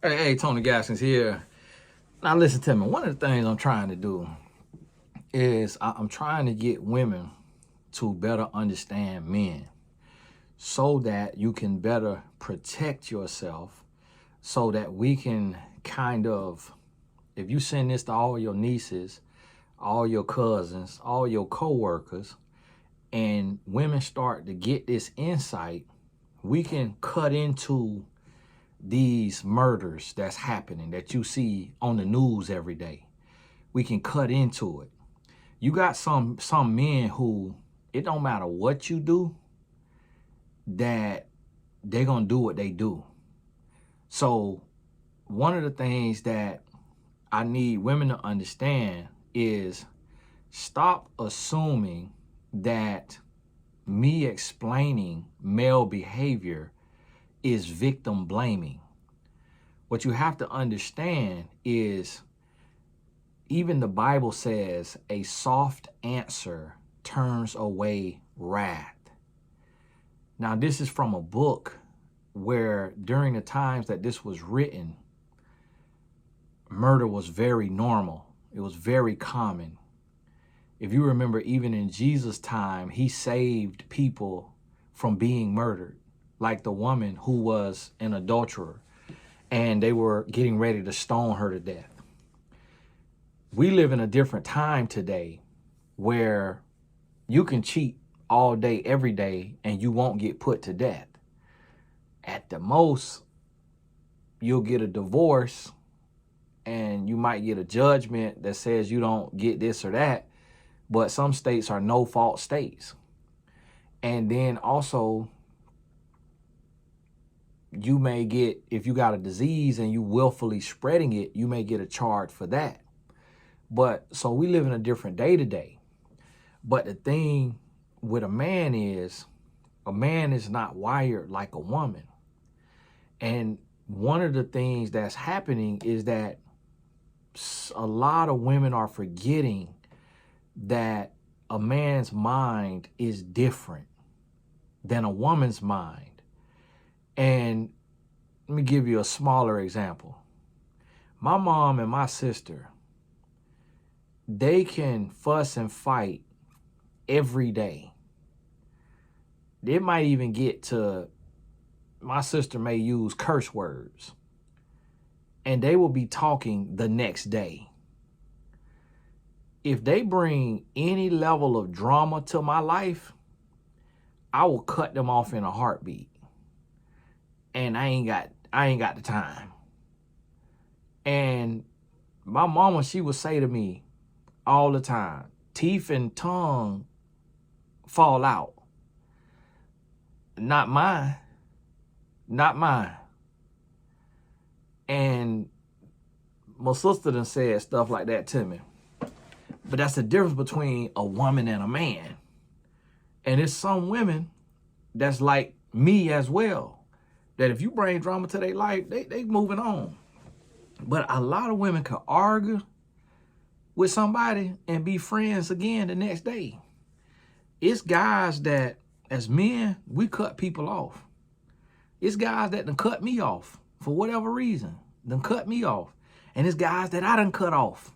Hey, Tony Gaskins here. Now listen to me. One of the things I'm trying to do is I'm trying to get women to better understand men so that you can better protect yourself, so that we can kind of, if you send this to all your nieces, all your cousins, all your coworkers, and women start to get this insight, we can cut into these murders that's happening that you see on the news every day. We can cut into it. You got some men who it don't matter what you do, that they're gonna do what they do. So one of the things that I need women to understand is stop assuming that me explaining male behavior is victim blaming. What you have to understand is even the Bible says a soft answer turns away wrath. Now, this is from a book where during the times that this was written, murder was very normal. It was very common. If you remember, even in Jesus' time, he saved people from being murdered, like the woman who was an adulterer, and they were getting ready to stone her to death. We live in a different time today where you can cheat all day, every day, and you won't get put to death. At the most, you'll get a divorce and you might get a judgment that says you don't get this or that, but some states are no fault states. And then also, you may get, if you got a disease and you willfully spreading it, you may get a charge for that. But so we live in a different day today. But the thing with a man is not wired like a woman. And one of the things that's happening is that a lot of women are forgetting that a man's mind is different than a woman's mind. And let me give you a smaller example. My mom and my sister, they can fuss and fight every day. It might even get to, my sister may use curse words, and they will be talking the next day. If they bring any level of drama to my life, I will cut them off in a heartbeat. And I ain't got the time. And my mama, she would say to me all the time, teeth and tongue fall out. Not mine. Not mine. And my sister done said stuff like that to me. But that's the difference between a woman and a man. And it's some women that's like me as well, that if you bring drama to their life, they moving on. But a lot of women can argue with somebody and be friends again the next day. It's guys that, as men, we cut people off. It's guys that done cut me off for whatever reason, done cut me off. And it's guys that I done cut off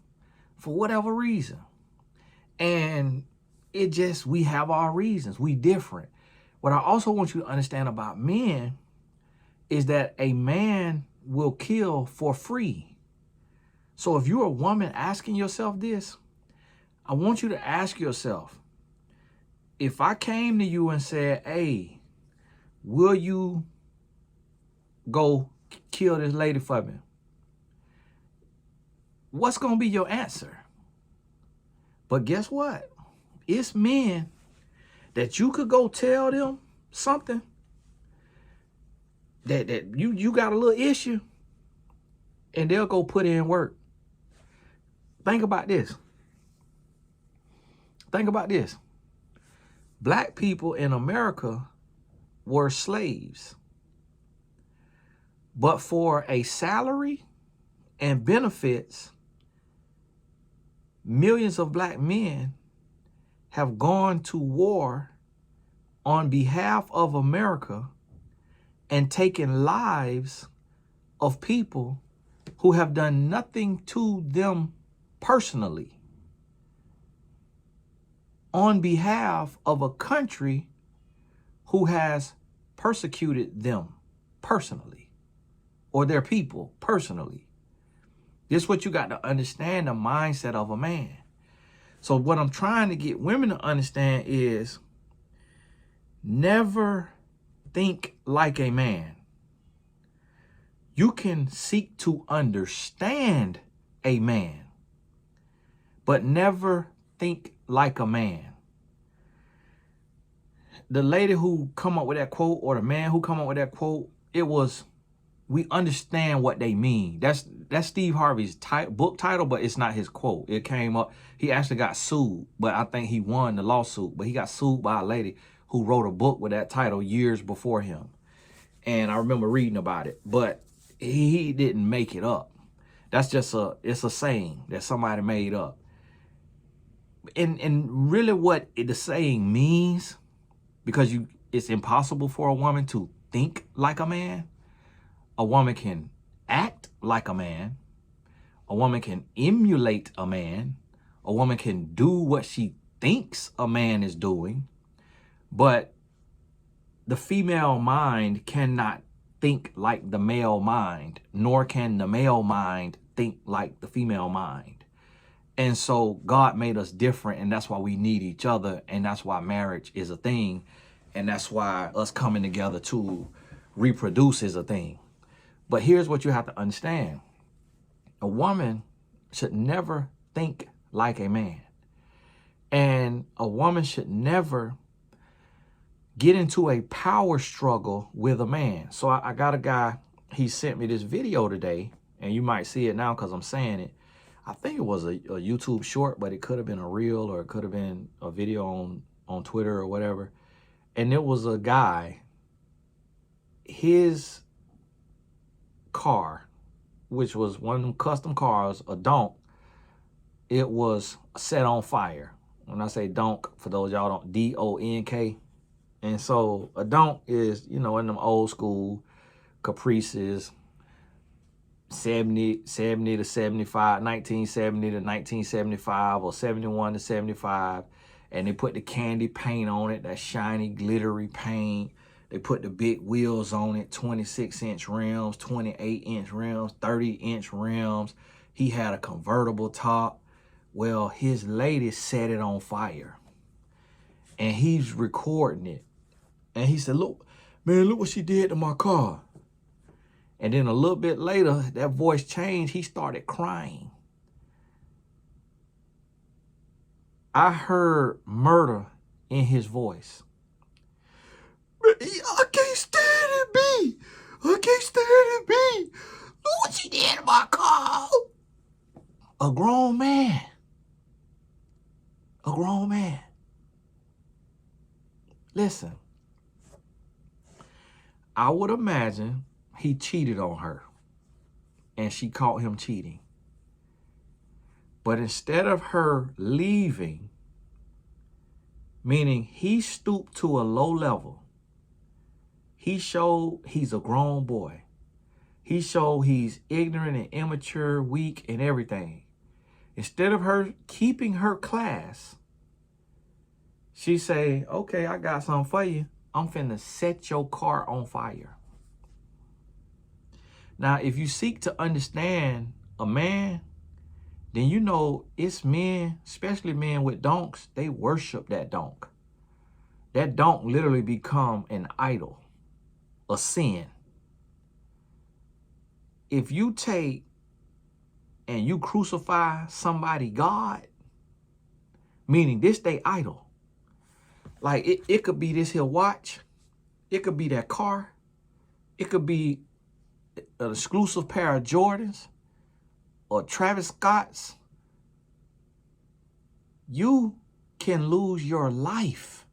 for whatever reason. And it just, we have our reasons. We different. What I also want you to understand about men is that a man will kill for free. So if you're a woman asking yourself this, I want you to ask yourself, if I came to you and said, hey, will you go kill this lady for me? What's going to be your answer? But guess what? It's men that you could go tell them something that you got a little issue, and they'll go put in work. Think about this. Think about this. Black people in America were slaves. But for a salary and benefits, millions of black men have gone to war on behalf of America and taken lives of people who have done nothing to them personally on behalf of a country who has persecuted them personally, or their people personally. This is what you got to understand, the mindset of a man. So what I'm trying to get women to understand is never think like a man. You can seek to understand a man, but never think like a man. The lady who come up with that quote, or the man who come up with that quote, it was, we understand what they mean. That's Steve Harvey's book title, but it's not his quote. It came up, he actually got sued, but I think he won the lawsuit. But he got sued by a lady who wrote a book with that title years before him. And I remember reading about it, but he didn't make it up. That's just it's a saying that somebody made up. And really what the saying means, because it's impossible for a woman to think like a man. A woman can act like a man. A woman can emulate a man. A woman can do what she thinks a man is doing. But the female mind cannot think like the male mind, nor can the male mind think like the female mind. And so God made us different, and that's why we need each other, and that's why marriage is a thing, and that's why us coming together to reproduce is a thing. But here's what you have to understand. A woman should never think like a man. And a woman should never get into a power struggle with a man. So I got a guy, he sent me this video today, and you might see it now because I'm saying it. I think it was a YouTube short, but it could have been a reel, or it could have been a video on Twitter or whatever. And it was a guy, his car, which was one of them custom cars, a donk, it was set on fire. When I say donk, for those y'all don't, D-O-N-K. And so a donk is, you know, in them old school Caprices, 70 to 75, 1970 to 1975, or 71 to 75. And they put the candy paint on it, that shiny, glittery paint. They put the big wheels on it, 26-inch rims, 28-inch rims, 30-inch rims. He had a convertible top. Well, his lady set it on fire. And he's recording it. And he said, look, man, look what she did to my car. And then a little bit later, that voice changed. He started crying. I heard murder in his voice. I can't stand it, B. I can't stand it, B. Look what she did to my car. A grown man. A grown man. Listen. I would imagine he cheated on her, and she caught him cheating. But instead of her leaving, meaning he stooped to a low level, he showed he's a grown boy. He showed he's ignorant and immature, weak, and everything. Instead of her keeping her class, she say, okay, I got something for you. I'm finna set your car on fire. Now, if you seek to understand a man, then you know it's men, especially men with donks, they worship that donk. That donk literally become an idol, a sin. If you take and you crucify somebody God, meaning this they idol. Like it could be this here watch. It could be that car. It could be an exclusive pair of Jordans or Travis Scott's. You can lose your life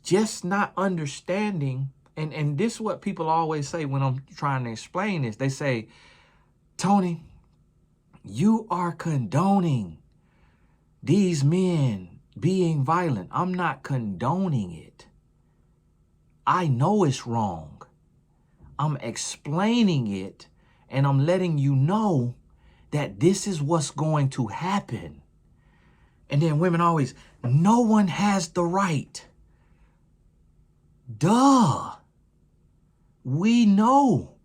just not understanding. And this is what people always say when I'm trying to explain this. They say, Tony, you are condoning these men being violent. I'm not condoning it. I know it's wrong. I'm explaining it, and I'm letting you know that this is what's going to happen. And then women always, no one has the right. Duh. We know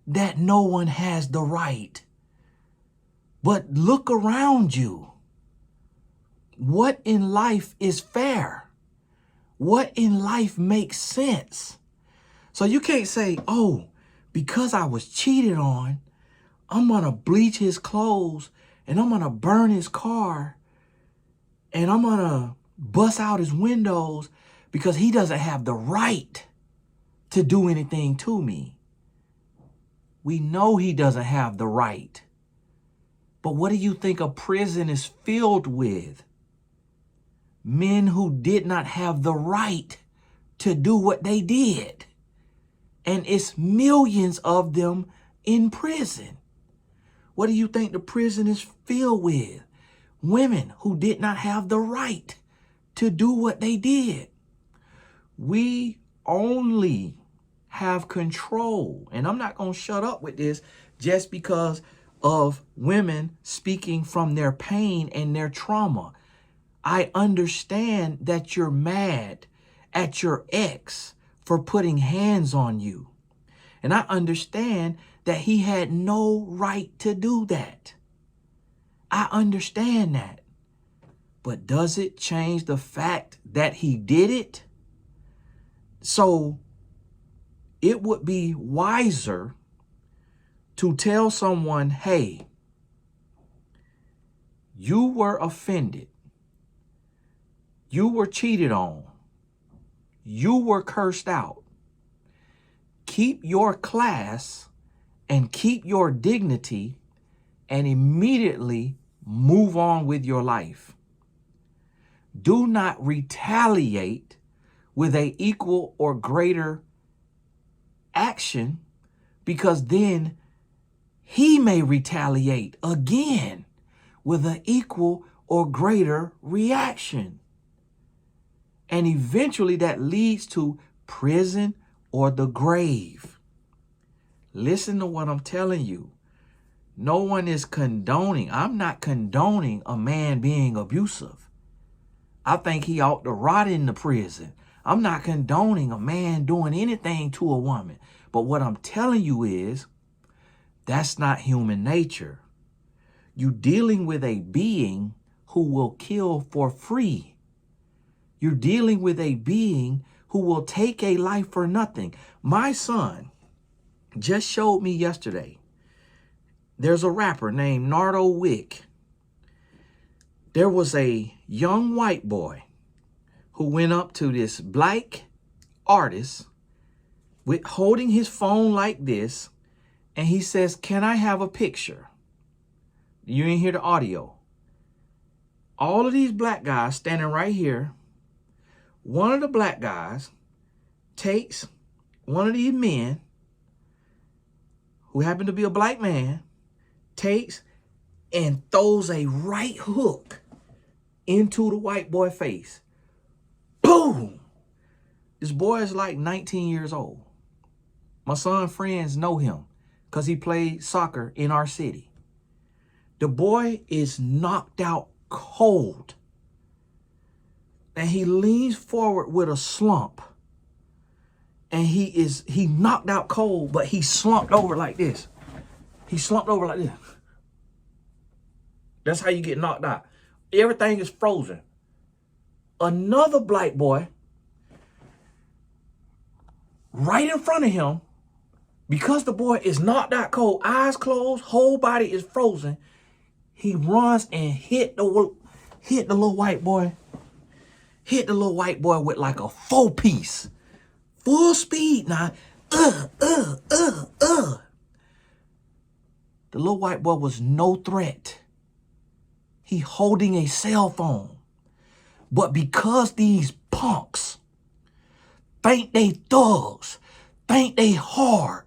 that no one has the right. But look around you. What in life is fair? What in life makes sense? So you can't say, oh, because I was cheated on, I'm going to bleach his clothes and I'm going to burn his car and I'm going to bust out his windows because he doesn't have the right to do anything to me. We know he doesn't have the right. But what do you think a prison is filled with? Men who did not have the right to do what they did. And it's millions of them in prison. What do you think the prison is filled with? Women who did not have the right to do what they did. We only have control. And I'm not going to shut up with this just because of women speaking from their pain and their trauma. I understand that you're mad at your ex for putting hands on you. And I understand that he had no right to do that. I understand that. But does it change the fact that he did it? So it would be wiser to tell someone, hey, you were offended. You were cheated on. You were cursed out. Keep your class and keep your dignity and immediately move on with your life. Do not retaliate with an equal or greater action, because then he may retaliate again with an equal or greater reaction. And eventually that leads to prison or the grave. Listen to what I'm telling you. No one is condoning. I'm not condoning a man being abusive. I think he ought to rot in the prison. I'm not condoning a man doing anything to a woman. But what I'm telling you is, that's not human nature. You're dealing with a being who will kill for free. You're dealing with a being who will take a life for nothing. My son just showed me yesterday. There's a rapper named Nardo Wick. There was a young white boy who went up to this black artist with holding his phone like this, and he says, "Can I have a picture?" You ain't hear the audio. All of these black guys standing right here. One of the black guys takes one of these men, who happened to be a black man, takes and throws a right hook into the white boy's face. Boom! This boy is like 19 years old. My son's friends know him because he played soccer in our city. The boy is knocked out cold. And he leans forward with a slump. And he knocked out cold, but he slumped over like this. He slumped over like this. That's how you get knocked out. Everything is frozen. Another black boy, right in front of him, because the boy is knocked out cold, eyes closed, whole body is frozen, he runs and hit the little white boy. Hit the little white boy with like a 4-piece. Full speed now. The little white boy was no threat. He holding a cell phone. But because these punks think they thugs, think they hard,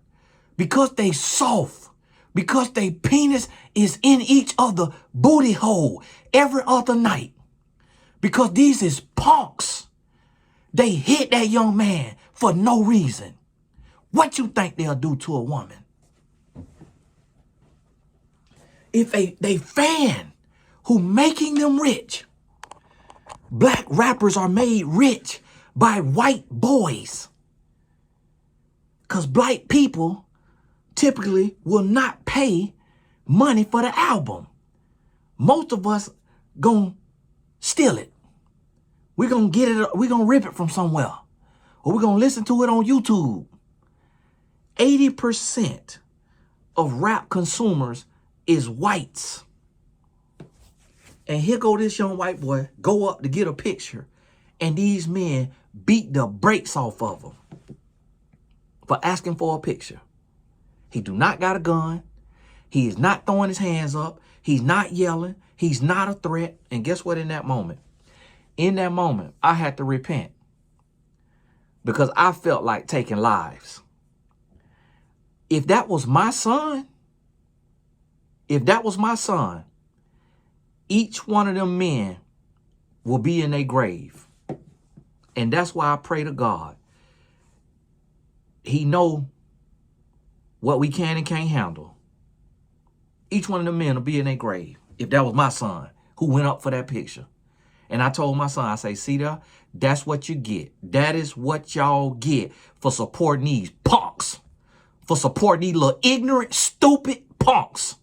because they soft, because they penis is in each other booty hole every other night, because these is punks, they hit that young man for no reason. What you think they'll do to a woman? If they fan who making them rich. Black rappers are made rich by white boys. Because black people typically will not pay money for the album. Most of us gonna steal it. We're gonna get it, we're gonna rip it from somewhere. Or we're gonna listen to it on YouTube. 80% of rap consumers is whites. And here go this young white boy, go up to get a picture, and these men beat the brakes off of him for asking for a picture. He do not got a gun. He is not throwing his hands up. He's not yelling. He's not a threat. And guess what in that moment? In that moment, I had to repent because I felt like taking lives. If that was my son, each one of them men will be in their grave. And that's why I pray to God. He know what we can and can't handle. Each one of them men will be in their grave. If that was my son who went up for that picture. And I told my son, I say, see there, that's what you get. That is what y'all get for supporting these punks. For supporting these little ignorant, stupid punks.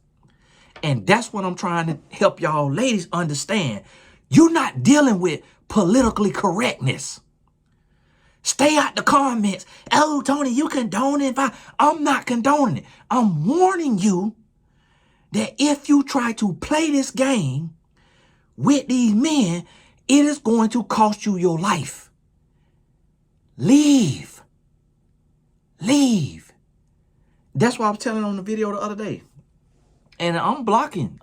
And that's what I'm trying to help y'all ladies understand. You're not dealing with politically correctness. Stay out the comments. Oh, Tony, you condone it. I'm not condoning it. I'm warning you that if you try to play this game with these men, it is going to cost you your life. Leave. Leave. That's what I was telling on the video the other day. And I'm blocking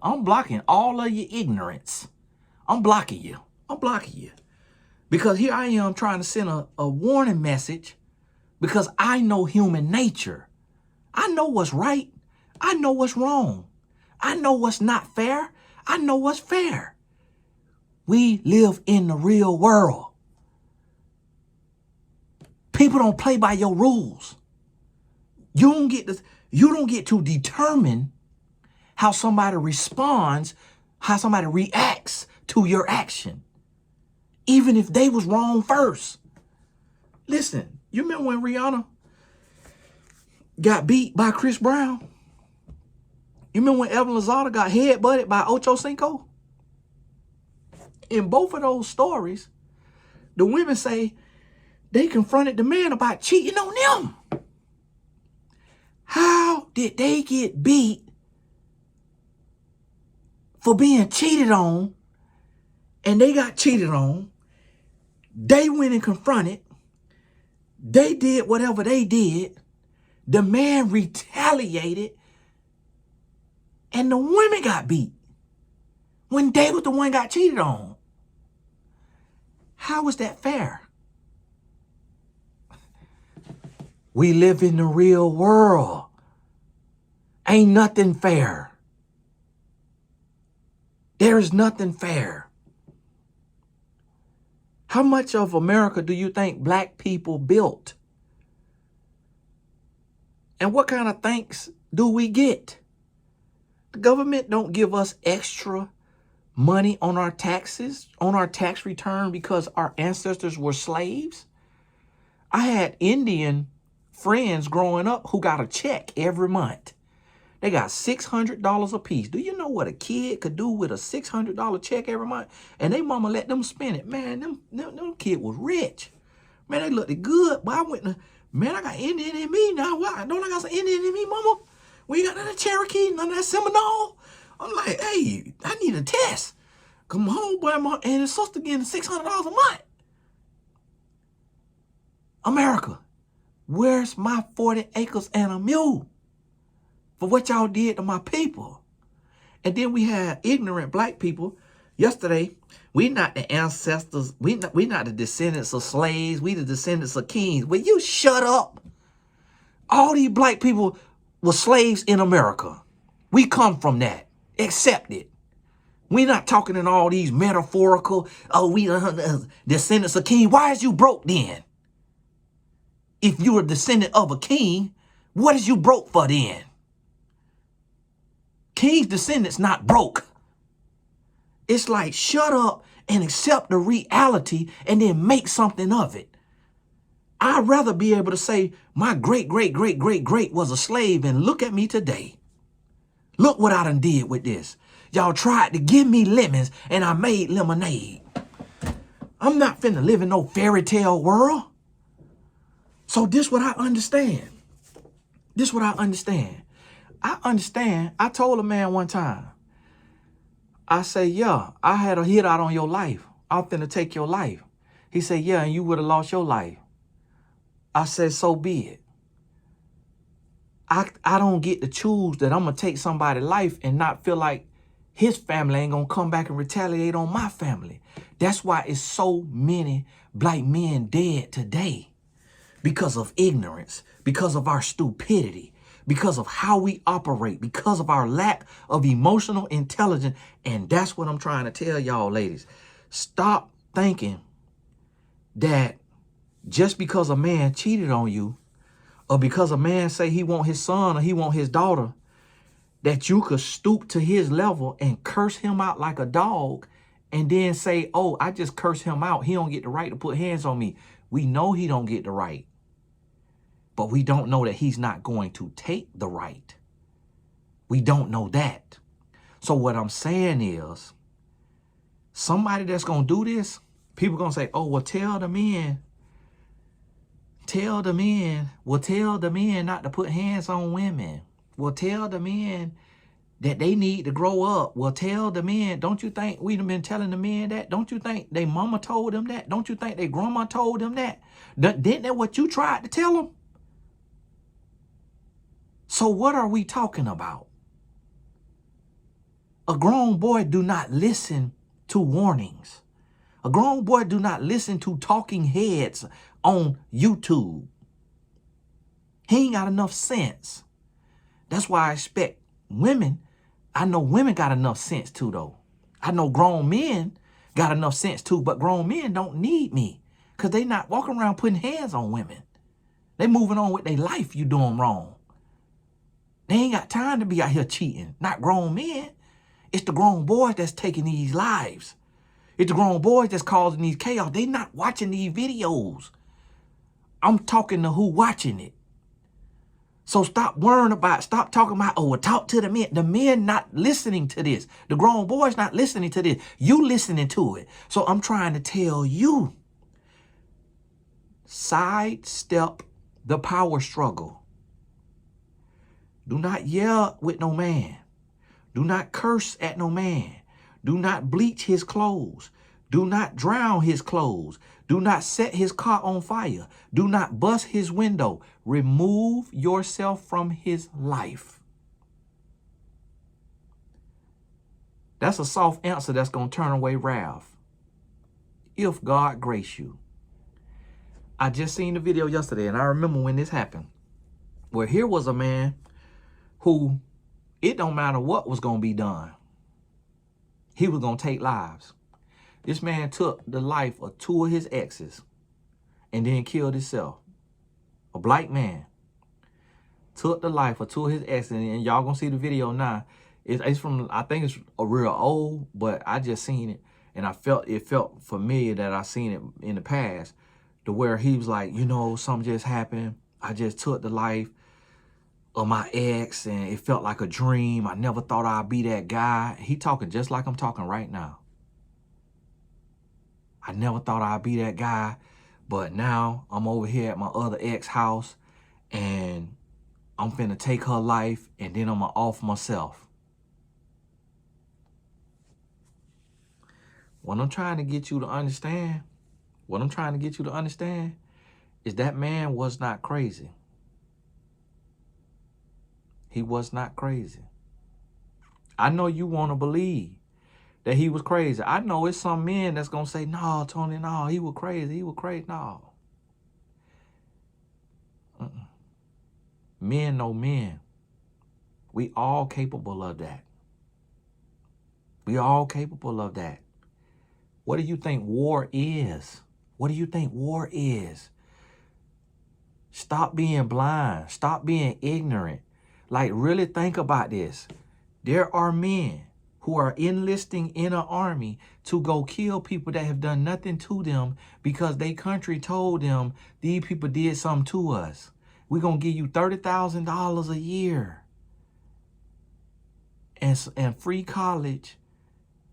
all of your ignorance. I'm blocking you. Because here I am trying to send a warning message because I know human nature. I know what's right. I know what's wrong. I know what's not fair. I know what's fair. We live in the real world. People don't play by your rules. You don't get to determine how somebody responds, how somebody reacts to your action. Even if they was wrong first. Listen, you remember when Rihanna got beat by Chris Brown? You remember when Evan Lozada got headbutted by Ocho Cinco? In both of those stories, the women say they confronted the man about cheating on them. How did they get beat for being cheated on, and they got cheated on? They went and confronted. They did whatever they did. The man retaliated, and the women got beat when they was the one got cheated on. How is that fair? We live in the real world. Ain't nothing fair. There is nothing fair. How much of America do you think black people built? And what kind of thanks do we get? The government don't give us extra money on our taxes, on our tax return because our ancestors were slaves. I had Indian friends growing up who got a check every month. They got $600 a piece. Do you know what a kid could do with a $600 check every month? And they mama let them spend it. Man, them kid was rich. Man, they looked good. But I went to, man, I got Indian in me now. Why? Don't I got some Indian in me, mama? We ain't got none of that Cherokee, none of that Seminole. I'm like, hey, I need a test. Come home, boy, and his sister getting $600 a month. America, where's my 40 acres and a mule for what y'all did to my people? And then we had ignorant black people. Yesterday, we not the ancestors. We not the descendants of slaves. We the descendants of kings. Will you shut up? All these black people were slaves in America. We come from that. Accept it. We not talking in all these metaphorical, oh, we descendants of kings. Why is you broke then? If you're a descendant of a king, what is you broke for then? King's descendants not broke. It's like, shut up and accept the reality and then make something of it. I'd rather be able to say my great, great, great, great, great was a slave and look at me today. Look what I done did with this. Y'all tried to give me lemons and I made lemonade. I'm not finna live in no fairy tale world. So this what I understand. This what I understand. I told a man one time, I say, yeah, I had a hit out on your life. I'm finna take your life. He said, yeah, and you would have lost your life. I said, so be it. I don't get to choose that I'm going to take somebody's life and not feel like his family ain't going to come back and retaliate on my family. That's why it's so many black men dead today. Because of ignorance, because of our stupidity, because of how we operate, because of our lack of emotional intelligence. And that's what I'm trying to tell y'all, ladies. Stop thinking that just because a man cheated on you, or because a man say he want his son or he want his daughter, that you could stoop to his level and curse him out like a dog and then say, oh, I just curse him out. He don't get the right to put hands on me. We know he don't get the right. But we don't know that he's not going to take the right. We don't know that. So what I'm saying is, somebody that's going to do this, people going to say, oh, well, tell the men not to put hands on women. Well, tell the men that they need to grow up. Well, tell the men, don't you think we've been telling the men that? Don't you think they mama told them that? Don't you think they grandma told them that? Didn't that what you tried to tell them? So what are we talking about? A grown boy do not listen to warnings. A grown boy do not listen to talking heads on YouTube. He ain't got enough sense. That's why I expect women. I know women got enough sense too, though. I know grown men got enough sense too, but grown men don't need me because they not walking around putting hands on women. They moving on with their life. You doing wrong. They ain't got time to be out here cheating. Not grown men. It's the grown boys that's taking these lives. It's the grown boys that's causing these chaos. They not watching these videos. I'm talking to who watching it. So stop worrying about, stop talking about, oh, well, talk to the men. The men not listening to this. The grown boys not listening to this. You listening to it. So I'm trying to tell you, sidestep the power struggle. Do not yell with no man. Do not curse at no man. Do not bleach his clothes. Do not drown his clothes. Do not set his car on fire. Do not bust his window. Remove yourself from his life. That's a soft answer that's going to turn away wrath. If God grace you. I just seen the video yesterday, and I remember when this happened. Where here was a man who, it don't matter what was going to be done. He was going to take lives. This man took the life of 2 of his exes and then killed himself. A black man took the life of 2 of his exes, and y'all going to see the video now. It's from, I think it's a real old, but I just seen it, and it felt familiar that I seen it in the past, to where he was like, you know, something just happened. I just took the life of my ex, and it felt like a dream. I never thought I'd be that guy. He talking just like I'm talking right now. I never thought I'd be that guy, but now I'm over here at my other ex house, and I'm finna take her life, and then I'm gonna off myself. What I'm trying to get you to understand, is that man was not crazy. He was not crazy. I know you want to believe that he was crazy. I know it's some men that's going to say, no, Tony, no, he was crazy. He was crazy. No. Men know men. We all capable of that. We all capable of that. What do you think war is? What do you think war is? Stop being blind. Stop being ignorant. Like, really think about this. There are men who are enlisting in an army to go kill people that have done nothing to them because their country told them these people did something to us. We're going to give you $30,000 a year and free college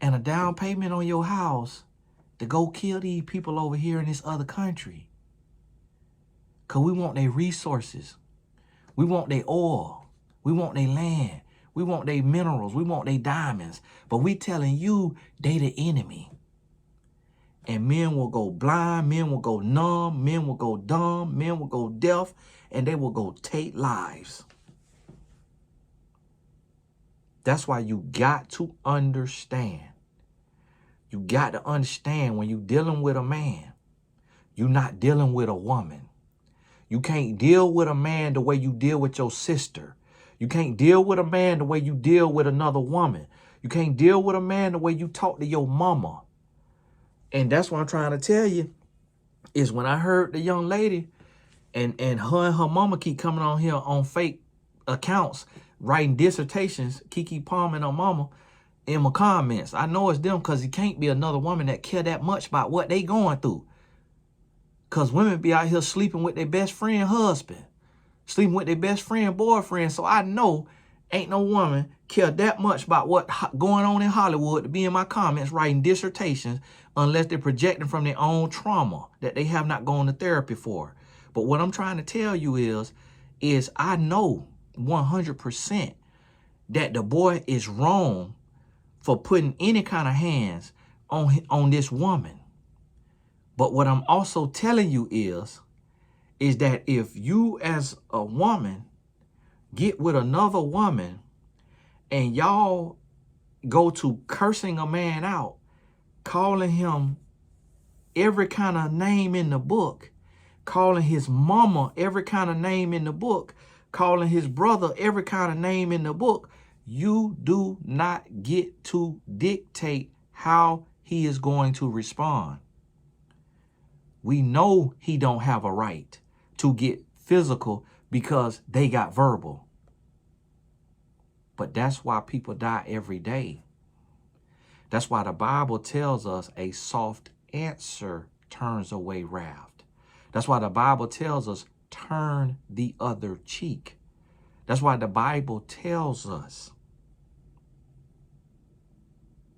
and a down payment on your house to go kill these people over here in this other country. Because we want their resources. We want their oil. We want their land. We want their minerals. We want their diamonds. But we telling you they the enemy. And men will go blind. Men will go numb. Men will go dumb. Men will go deaf. And they will go take lives. That's why you got to understand. You got to understand when you're dealing with a man, you're not dealing with a woman. You can't deal with a man the way you deal with your sister. You can't deal with a man the way you deal with another woman. You can't deal with a man the way you talk to your mama. And that's what I'm trying to tell you is when I heard the young lady and her mama keep coming on here on fake accounts, writing dissertations, Keke Palm and her mama in my comments. I know it's them because it can't be another woman that care that much about what they going through. Because women be out here sleeping with their best friend husband, sleeping with their best friend boyfriend. So I know ain't no woman care that much about what going on in Hollywood to be in my comments writing dissertations unless they're projecting from their own trauma that they have not gone to therapy for. But what I'm trying to tell you is I know 100% that the boy is wrong for putting any kind of hands on this woman. But what I'm also telling you is that if you as a woman get with another woman and y'all go to cursing a man out, calling him every kind of name in the book, calling his mama every kind of name in the book, calling his brother every kind of name in the book, you do not get to dictate how he is going to respond. We know he don't have a right to get physical because they got verbal. But that's why people die every day. That's why the Bible tells us a soft answer turns away wrath. That's why the Bible tells us turn the other cheek. That's why the Bible tells us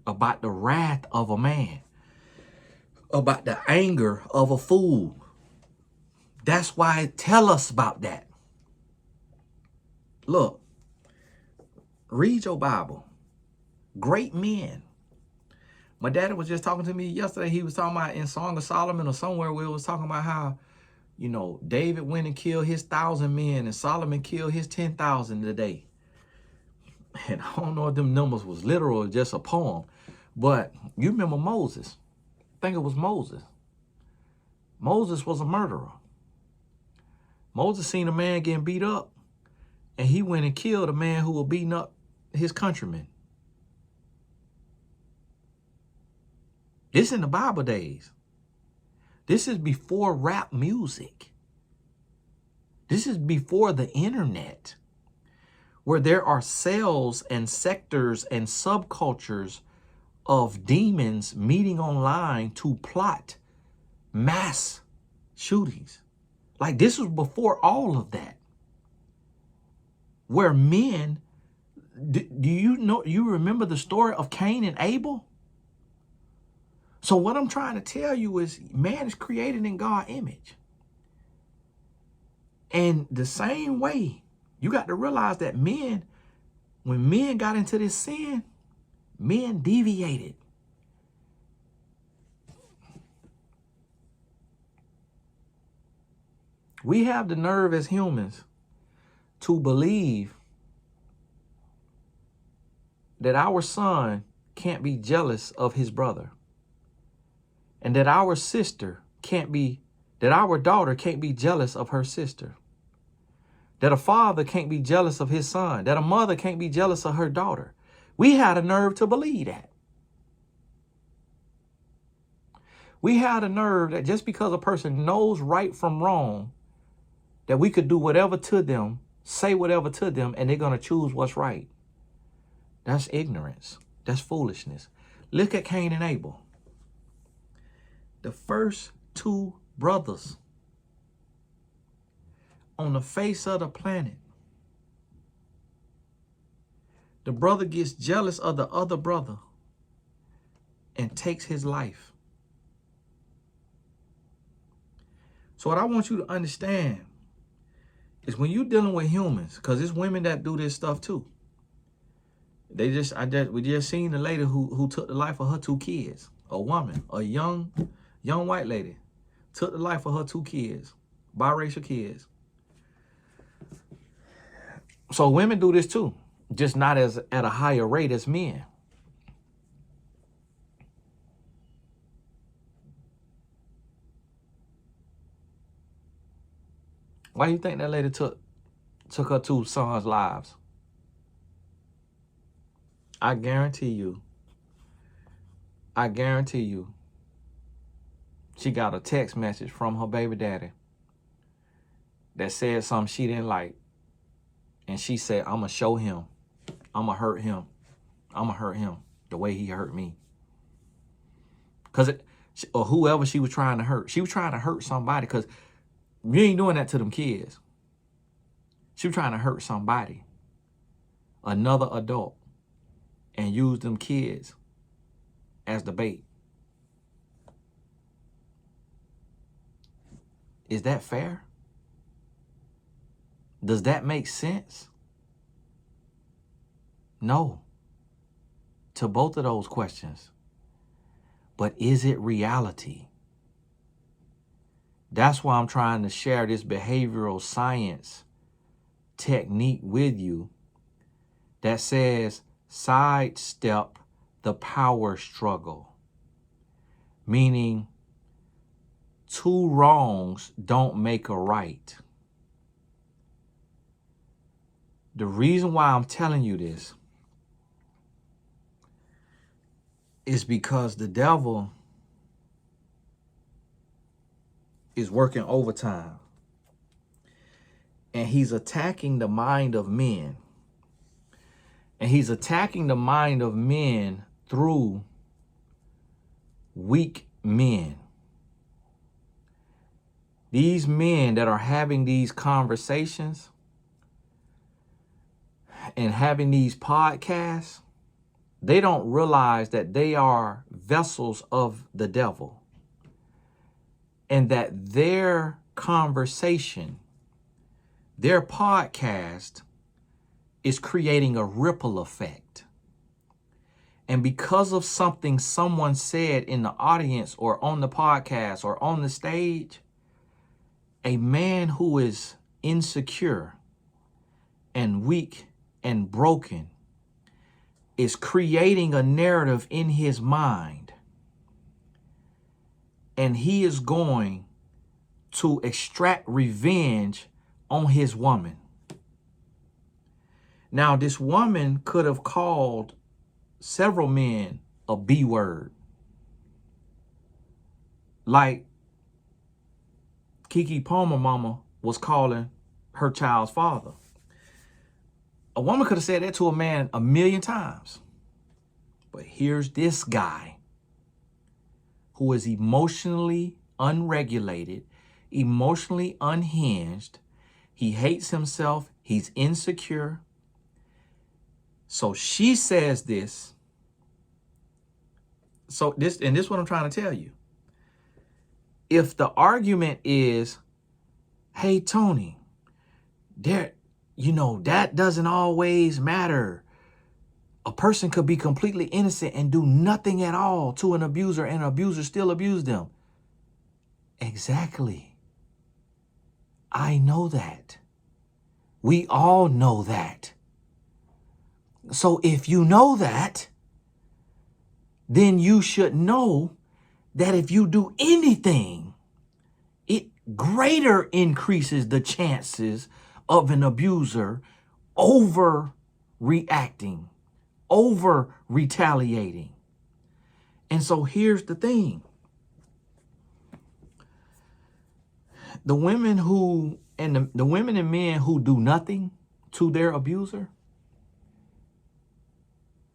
about the wrath of a man, about the anger of a fool. That's why it tells us about that. Look, read your Bible. Great men. My daddy was just talking to me yesterday. He was talking about in Song of Solomon or somewhere where it was talking about how, you know, David went and killed his 1,000 men and Solomon killed his 10,000 today. And I don't know if them numbers was literal or just a poem. But you remember Moses. I think it was Moses. Moses was a murderer. Moses seen a man getting beat up, and he went and killed a man who was beating up his countrymen. This in the Bible days. This is before rap music. This is before the internet, where there are cells and sectors and subcultures of demons meeting online to plot mass shootings. Like, this was before all of that. Where men, do you remember the story of Cain and Abel? So what I'm trying to tell you is man is created in God's image. And the same way, you got to realize that men, when men got into this sin, men deviated. We have the nerve as humans to believe that our son can't be jealous of his brother. And that our daughter can't be jealous of her sister. That a father can't be jealous of his son. That a mother can't be jealous of her daughter. We had a nerve to believe that. We had a nerve that just because a person knows right from wrong, that we could do whatever to them, say whatever to them, and they're going to choose what's right. That's ignorance. That's foolishness. Look at Cain and Abel. The first two brothers on the face of the planet. The brother gets jealous of the other brother and takes his life. So what I want you to understand is when you're dealing with humans, because it's women that do this stuff too. We just seen the lady who took the life of her 2 kids. A woman, a young white lady, took the life of her 2 kids, biracial kids. So women do this too, just not at a higher rate as men. Why do you think that lady took her 2 sons' lives? I guarantee you, she got a text message from her baby daddy that said something she didn't like. And she said, I'm going to show him. I'm going to hurt him. I'm going to hurt him the way he hurt me. Or whoever she was trying to hurt. She was trying to hurt somebody, because you ain't doing that to them kids. She was trying to hurt somebody, another adult, and use them kids as the bait. Is that fair? Does that make sense? No, to both of those questions. But is it reality? That's why I'm trying to share this behavioral science technique with you that says sidestep the power struggle. Meaning 2 wrongs don't make a right. The reason why I'm telling you this is because the devil is working overtime. And he's attacking the mind of men. And he's attacking the mind of men through weak men. These men that are having these conversations and having these podcasts, they don't realize that they are vessels of the devil, and that their conversation, their podcast, is creating a ripple effect. And because of something someone said in the audience or on the podcast or on the stage, a man who is insecure and weak and broken is creating a narrative in his mind. And he is going to extract revenge on his woman. Now, this woman could have called several men a B word. Like Keke Palmer mama was calling her child's father. A woman could have said that to a man 1,000,000 times. But here's this guy who is emotionally unregulated, emotionally unhinged. He hates himself. He's insecure. So she says this. So this is what I'm trying to tell you. If the argument is, hey, Tony, that doesn't always matter. A person could be completely innocent and do nothing at all to an abuser, and an abuser still abuse them. Exactly. I know that. We all know that. So if you know that, then you should know that if you do anything, it greater increases the chances of an abuser overreacting, over retaliating. And so here's the thing. The women who And the women and men who do nothing to their abuser,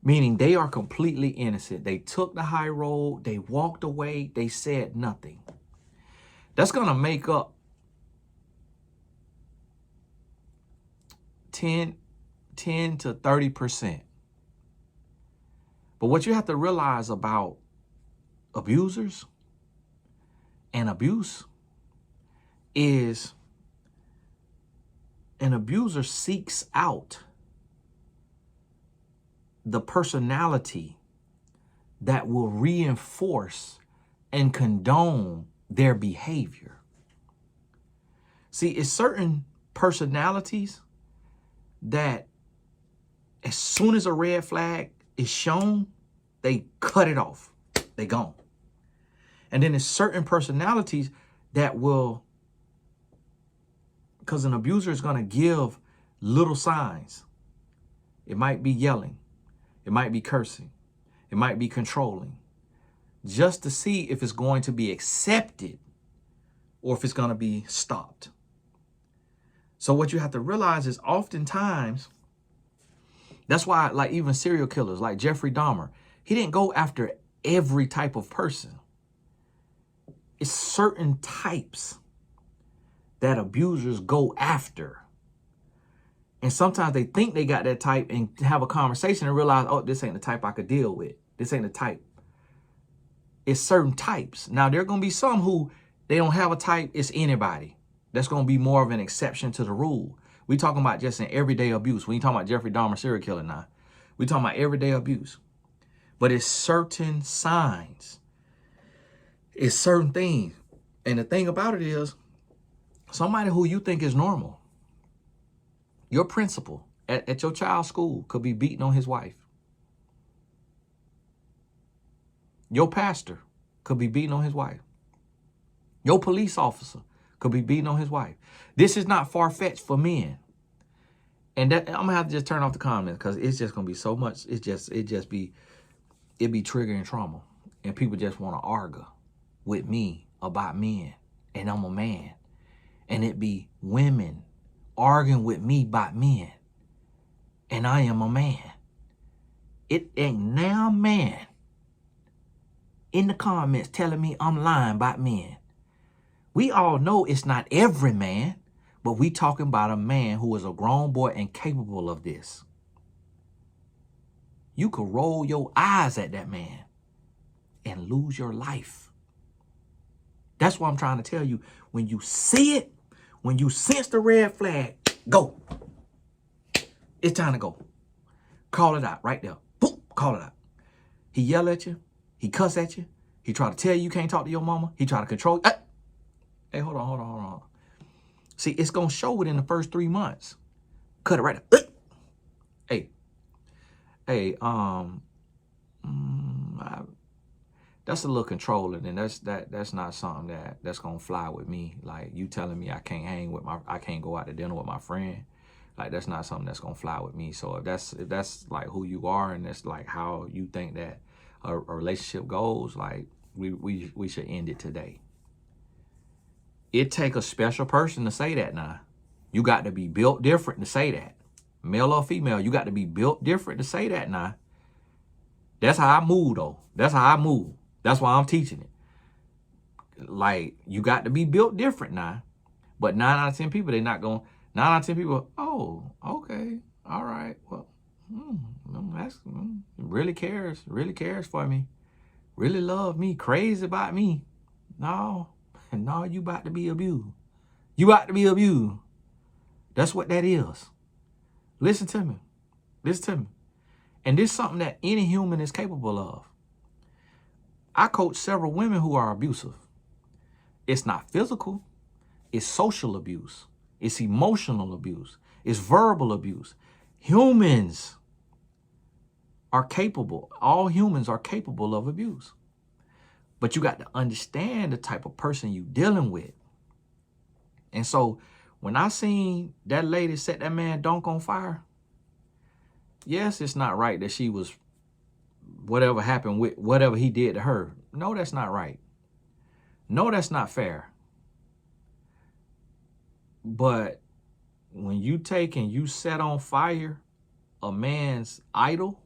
meaning they are completely innocent. They took the high road. They walked away. They said nothing. That's going to make up 10 to 30%. But what you have to realize about abusers and abuse is an abuser seeks out the personality that will reinforce and condone their behavior. See, it's certain personalities that as soon as a red flag is shown, they cut it off. They gone. And then there's certain personalities that will, because an abuser is going to give little signs. It might be yelling. It might be cursing. It might be controlling, just to see if it's going to be accepted or if it's going to be stopped. So what you have to realize is oftentimes, that's why like even serial killers like Jeffrey Dahmer, he didn't go after every type of person. It's certain types that abusers go after. And sometimes they think they got that type and have a conversation and realize, oh, this ain't the type I could deal with. This ain't the type. It's certain types. Now, there are going to be some who they don't have a type. It's anybody. That's going to be more of an exception to the rule. We talking about just an everyday abuse. We ain't talking about Jeffrey Dahmer serial killer now. We talking about everyday abuse. But it's certain signs. It's certain things. And the thing about it is, somebody who you think is normal, your principal at your child's school could be beating on his wife. Your pastor could be beating on his wife. Your police officer could be beating on his wife. This is not far-fetched for men. And that I'm gonna have to just turn off the comments because it's just gonna be so much. It be triggering trauma. And people just want to argue with me about men. And I'm a man. And it be women arguing with me about men. And I am a man. It ain't now man in the comments telling me I'm lying about men. We all know it's not every man, but we talking about a man who is a grown boy and capable of this. You could roll your eyes at that man and lose your life. That's what I'm trying to tell you. When you see it, when you sense the red flag, go. It's time to go. Call it out right there. Boom, call it out. He yell at you. He cuss at you. He try to tell you can't talk to your mama. He try to control you. Hey, hold on. See, it's going to show it in the first 3 months. Cut it right there. Hey, that's a little controlling, and that's not something that's gonna fly with me. Like you telling me I can't go out to dinner with my friend, like that's not something that's gonna fly with me. So if that's like who you are and that's like how you think that a relationship goes, like we should end it today. It take a special person to say that now. You got to be built different to say that. Male or female, you got to be built different to say that now. That's how I move though. That's how I move. That's why I'm teaching it. Like, you got to be built different now. But 9 out of 10 people, they're not going. 9 out of 10 people, oh, okay, all right. Well, that's really cares for me. Really love me, crazy about me. No, you about to be abused. You about to be abused. That's what that is. Listen to me. And this is something that any human is capable of. I coach several women who are abusive. It's not physical. It's social abuse. It's emotional abuse. It's verbal abuse. Humans are capable. All humans are capable of abuse. But you got to understand the type of person you're dealing with. And so when I seen that lady set that man dunk on fire, yes, it's not right that she was whatever happened with whatever he did to her. No, that's not right. No, that's not fair. But when you take and you set on fire a man's idol,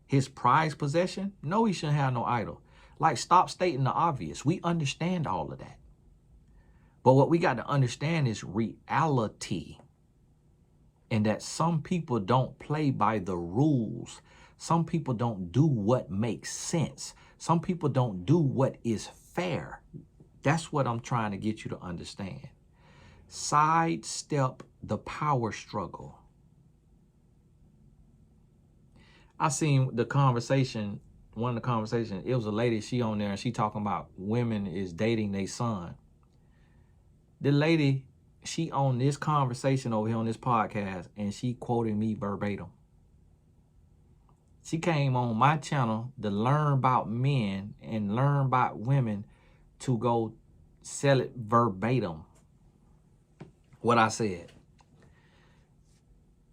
his prized possession, no, he shouldn't have no idol. Like, stop stating the obvious. We understand all of that. But what we got to understand is reality. And that some people don't play by the rules. Some people don't do what makes sense. Some people don't do what is fair. That's what I'm trying to get you to understand. Sidestep the power struggle. I seen the conversation, one of the conversations, it was a lady, she on there, and she talking about women is dating their son. The lady, she on this conversation over here on this podcast, and she quoting me verbatim. She came on my channel to learn about men and learn about women to go sell it verbatim. What I said.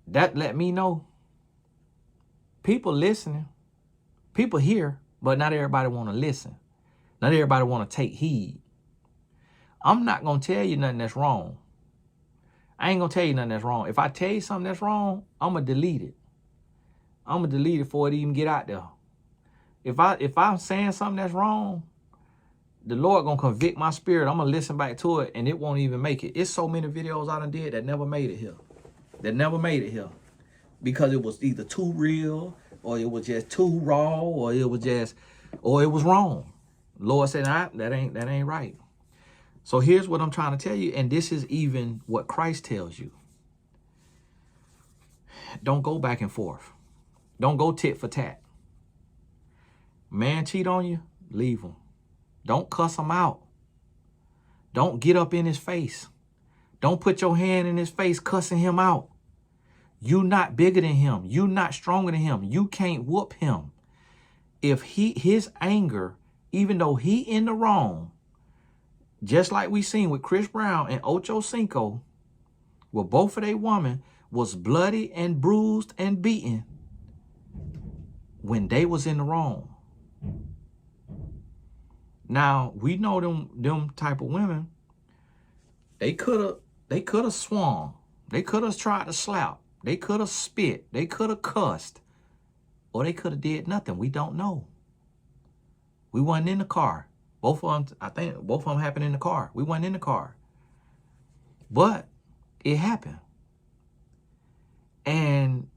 That let me know people listening, people hear, but not everybody want to listen. Not everybody want to take heed. I'm not going to tell you nothing that's wrong. I ain't going to tell you nothing that's wrong. If I tell you something that's wrong, I'm going to delete it. I'm going to delete it before it even get out there. If I'm saying something that's wrong, the Lord going to convict my spirit. I'm going to listen back to it, and it won't even make it. It's so many videos I done did that never made it here. That never made it here. Because it was either too real, or it was just too raw, or it was wrong. Lord said, nah, that ain't right. So here's what I'm trying to tell you, and this is even what Christ tells you. Don't go back and forth. Don't go tit for tat. Man cheat on you, leave him. Don't cuss him out. Don't get up in his face. Don't put your hand in his face cussing him out. You not bigger than him. You not stronger than him. You can't whoop him. If his anger, even though he in the wrong, just like we seen with Chris Brown and Ocho Cinco, where both of they women was bloody and bruised and beaten when they was in the wrong. Now, we know them type of women, they could have swung. They could have tried to slap. They could have spit. They could have cussed. Or they could have did nothing. We don't know. We wasn't in the car. Both of them, I think both of them happened in the car. We wasn't in the car. But it happened. And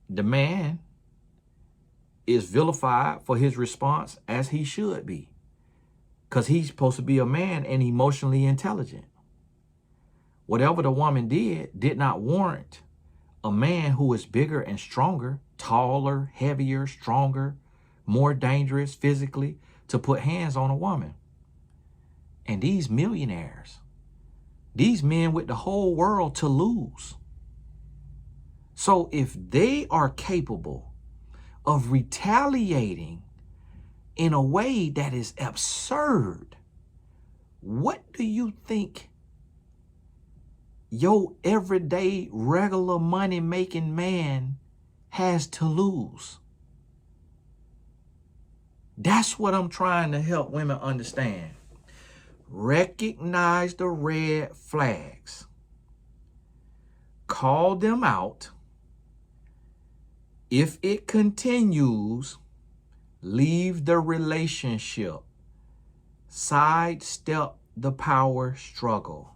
the man is vilified for his response, as he should be. Because he's supposed to be a man and emotionally intelligent. Whatever the woman did not warrant a man who is bigger and stronger, taller, heavier, stronger, more dangerous physically, to put hands on a woman. And these millionaires, these men with the whole world to lose. So if they are capable of retaliating in a way that is absurd, what do you think your everyday regular money making man has to lose? That's what I'm trying to help women understand. Recognize the red flags. Call them out. If it continues, leave the relationship. Sidestep the power struggle.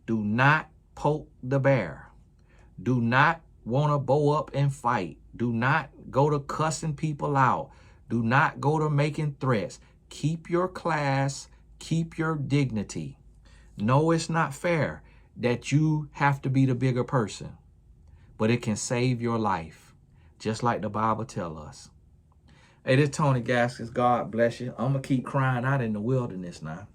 Do not poke the bear. Do not want to bow up and fight. Do not go to cussing people out. Do not go to making threats. Keep your class. Keep your dignity. No, it's not fair that you have to be the bigger person, but it can save your life, just like the Bible tells us. Hey, this Tony Gaskins. God bless you. I'm going to keep crying out in the wilderness now.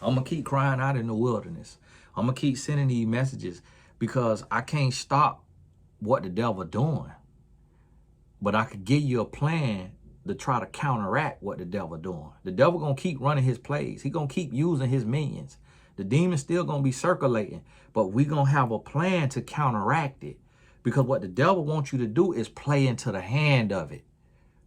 I'm going to keep crying out in the wilderness. I'm going to keep sending these messages because I can't stop what the devil doing. But I could give you a plan to try to counteract what the devil doing. The devil going to keep running his plays. He going to keep using his minions. The demon's still going to be circulating. But we going to have a plan to counteract it. Because what the devil wants you to do is play into the hand of it.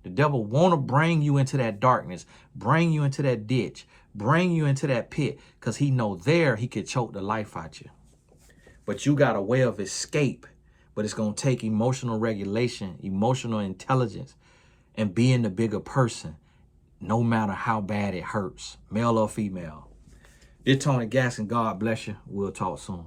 The devil want to bring you into that darkness, bring you into that ditch, bring you into that pit, because he know there he could choke the life out you. But you got a way of escape, but it's going to take emotional regulation, emotional intelligence, and being the bigger person, no matter how bad it hurts, male or female. This Tony Gaskin, God bless you. We'll talk soon.